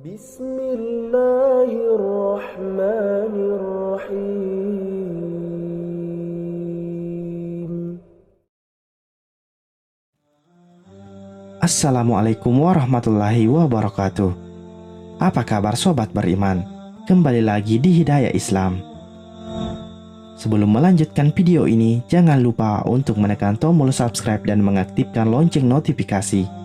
Bismillahirrahmanirrahim. Assalamualaikum warahmatullahi wabarakatuh. Apa kabar sobat beriman? Kembali lagi di Hidayah Islam. Sebelum melanjutkan video ini, jangan lupa untuk menekan tombol subscribe dan mengaktifkan lonceng notifikasi.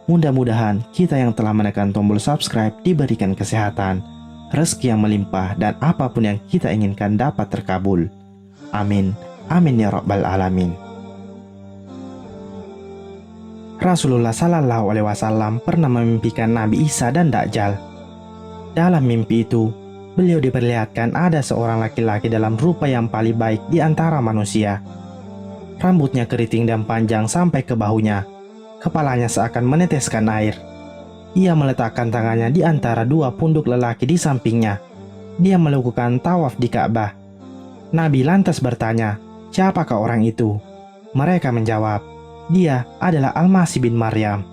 Mudah-mudahan kita yang telah menekan tombol subscribe diberikan kesehatan, rezeki yang melimpah, dan apapun yang kita inginkan dapat terkabul. Amin. Amin ya rabbal alamin. Rasulullah Sallallahu Alaihi Wasallam pernah memimpikan Nabi Isa dan Dajjal. Dalam mimpi itu, beliau diperlihatkan ada seorang laki-laki dalam rupa yang paling baik di antara manusia. Rambutnya keriting dan panjang sampai ke bahunya. Kepalanya seakan meneteskan air. Ia meletakkan tangannya di antara dua punduk lelaki di sampingnya. Dia melakukan tawaf di Ka'bah. Nabi lantas bertanya, "Siapakah orang itu?" Mereka menjawab, "Dia adalah Al-Masih bin Maryam."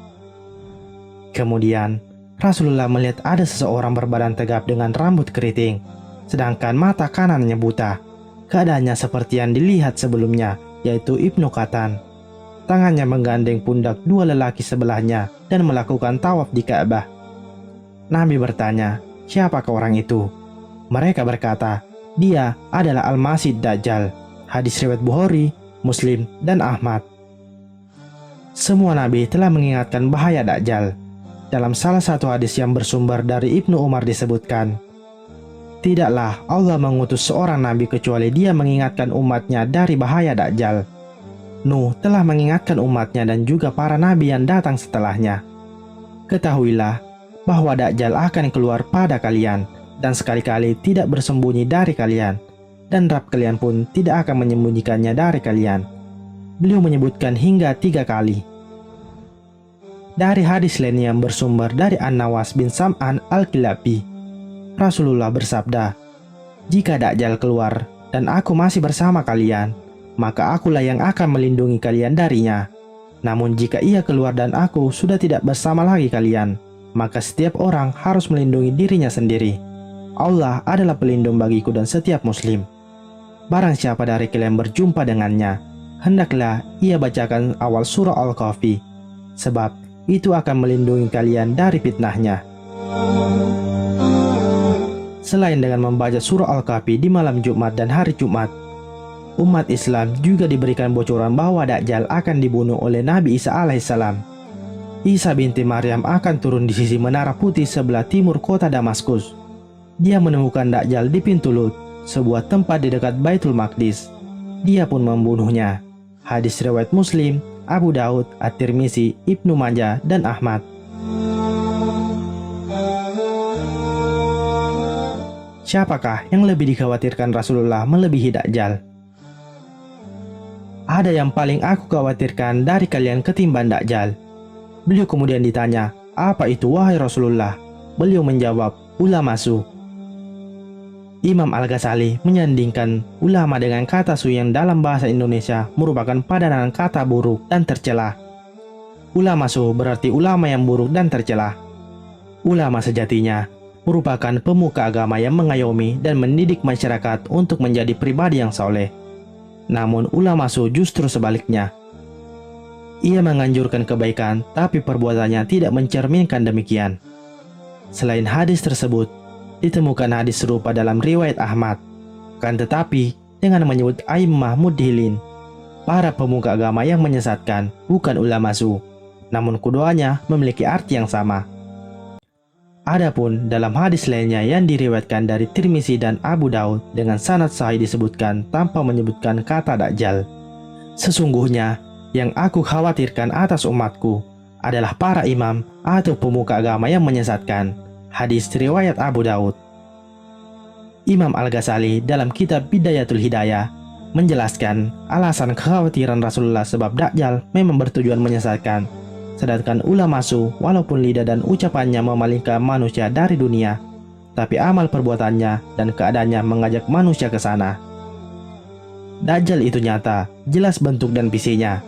Kemudian, Rasulullah melihat ada seseorang berbadan tegap dengan rambut keriting, sedangkan mata kanannya buta. Keadaannya seperti yang dilihat sebelumnya, yaitu Ibnu Qatan. Tangannya menggandeng pundak dua lelaki sebelahnya dan melakukan tawaf di Ka'bah. Nabi bertanya, "Siapakah orang itu?" Mereka berkata, "Dia adalah Al-Masih Dajjal." Hadis riwayat Bukhari, Muslim, dan Ahmad. Semua nabi telah mengingatkan bahaya Dajjal. Dalam salah satu hadis yang bersumber dari Ibnu Umar disebutkan, "Tidaklah Allah mengutus seorang nabi kecuali dia mengingatkan umatnya dari bahaya Dajjal. Nuh telah mengingatkan umatnya dan juga para nabi yang datang setelahnya. Ketahuilah bahwa Dajjal akan keluar pada kalian dan sekali-kali tidak bersembunyi dari kalian, dan Rabb kalian pun tidak akan menyembunyikannya dari kalian." Beliau menyebutkan hingga 3 kali. Dari hadis lain yang bersumber dari An-Nawas bin Sam'an Al-Kilabi, Rasulullah bersabda, "Jika Dajjal keluar dan aku masih bersama kalian, maka akulah yang akan melindungi kalian darinya. Namun jika ia keluar dan aku sudah tidak bersama lagi kalian, maka setiap orang harus melindungi dirinya sendiri. Allah adalah pelindung bagiku dan setiap muslim. Barang siapa dari kalian berjumpa dengannya, hendaklah ia bacakan awal surah Al-Kahfi, sebab itu akan melindungi kalian dari fitnahnya." Selain dengan membaca surah Al-Kahfi di malam Jumat dan hari Jumat, umat Islam juga diberikan bocoran bahwa Dajjal akan dibunuh oleh Nabi Isa alaihissalam. Isa binti Maryam akan turun di sisi menara putih sebelah timur kota Damaskus. Dia menemukan Dajjal di pintu Lut, sebuah tempat di dekat Baitul Maqdis. Dia pun membunuhnya. Hadis riwayat Muslim, Abu Daud, At-Tirmizi, Ibnu Majah, dan Ahmad. Siapakah yang lebih dikhawatirkan Rasulullah melebihi Dajjal? "Ada yang paling aku khawatirkan dari kalian ketimbang Dajjal." Beliau kemudian ditanya, "Apa itu wahai Rasulullah?" Beliau menjawab, "Ulama su." Imam Al-Ghazali menyandingkan ulama dengan kata su yang dalam bahasa Indonesia merupakan padanan kata buruk dan tercela. Ulama su berarti ulama yang buruk dan tercela. Ulama sejatinya merupakan pemuka agama yang mengayomi dan mendidik masyarakat untuk menjadi pribadi yang soleh. Namun ulama su justru sebaliknya. Ia menganjurkan kebaikan, tapi perbuatannya tidak mencerminkan demikian. Selain hadis tersebut, ditemukan hadis serupa dalam riwayat Ahmad, kan tetapi dengan menyebut a'immah mudhilin, para pemuka agama yang menyesatkan, bukan ulama su, namun keduanya memiliki arti yang sama. Adapun dalam hadis lainnya yang diriwayatkan dari Tirmizi dan Abu Daud dengan sanad sahih disebutkan tanpa menyebutkan kata Dajjal, "Sesungguhnya yang aku khawatirkan atas umatku adalah para imam atau pemuka agama yang menyesatkan." Hadis riwayat Abu Daud. Imam Al-Ghazali dalam kitab Bidayatul Hidayah menjelaskan alasan kekhawatiran Rasulullah sebab Dajjal memang bertujuan menyesatkan, sedangkan ulama su walaupun lidah dan ucapannya memalingkan manusia dari dunia, tapi amal perbuatannya dan keadaannya mengajak manusia ke sana. Dajjal itu nyata, jelas bentuk dan visinya.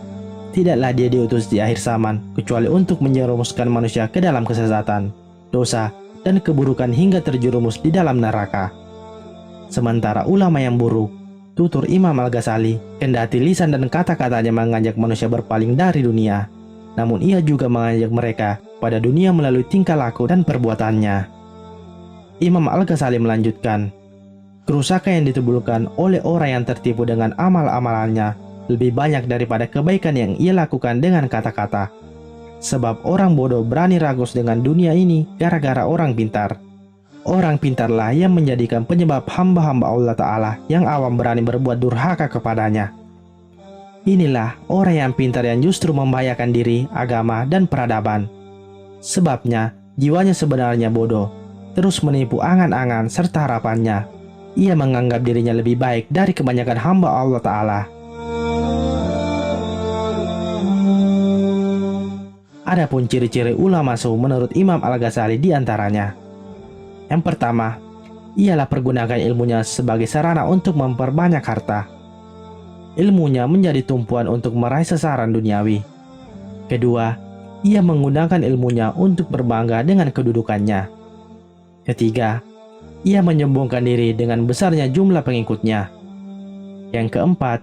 Tidaklah dia diutus di akhir zaman kecuali untuk menjerumuskan manusia ke dalam kesesatan, dosa, dan keburukan hingga terjerumus di dalam neraka. Sementara ulama yang buruk, tutur Imam Al-Ghazali, kendati lisan dan kata-katanya mengajak manusia berpaling dari dunia, namun ia juga mengajak mereka pada dunia melalui tingkah laku dan perbuatannya. Imam Al-Ghazali melanjutkan, kerusakan yang ditimbulkan oleh orang yang tertipu dengan amal-amalannya lebih banyak daripada kebaikan yang ia lakukan dengan kata-kata. Sebab orang bodoh berani ragus dengan dunia ini gara-gara orang pintar. Orang pintarlah yang menjadikan penyebab hamba-hamba Allah Ta'ala yang awam berani berbuat durhaka kepadanya. Inilah orang yang pintar yang justru membahayakan diri, agama, dan peradaban. Sebabnya, jiwanya sebenarnya bodoh, terus menipu angan-angan serta harapannya. Ia menganggap dirinya lebih baik dari kebanyakan hamba Allah Ta'ala. Adapun ciri-ciri ulama su menurut Imam Al-Ghazali diantaranya. Yang pertama, ialah pergunakan ilmunya sebagai sarana untuk memperbanyak harta. Ilmunya menjadi tumpuan untuk meraih sasaran duniawi. Kedua, ia menggunakan ilmunya untuk berbangga dengan kedudukannya. Ketiga, ia menyombongkan diri dengan besarnya jumlah pengikutnya. Yang keempat,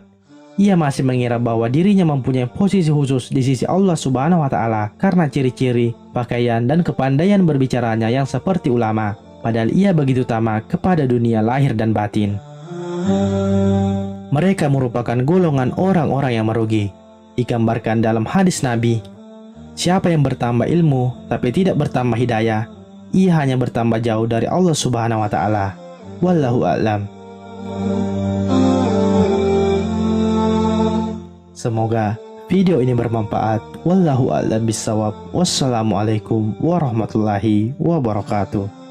ia masih mengira bahwa dirinya mempunyai posisi khusus di sisi Allah Subhanahu wa Ta'ala karena ciri-ciri, pakaian, dan kepandaian berbicaranya yang seperti ulama, padahal ia begitu tamak kepada dunia lahir dan batin. Mereka merupakan golongan orang-orang yang merugi. Digambarkan dalam hadis Nabi, siapa yang bertambah ilmu tapi tidak bertambah hidayah, ia hanya bertambah jauh dari Allah Subhanahu wa Ta'ala. Wallahu a'lam. Semoga video ini bermanfaat. Wallahu a'lam bishawab. Wassalamualaikum warahmatullahi wabarakatuh.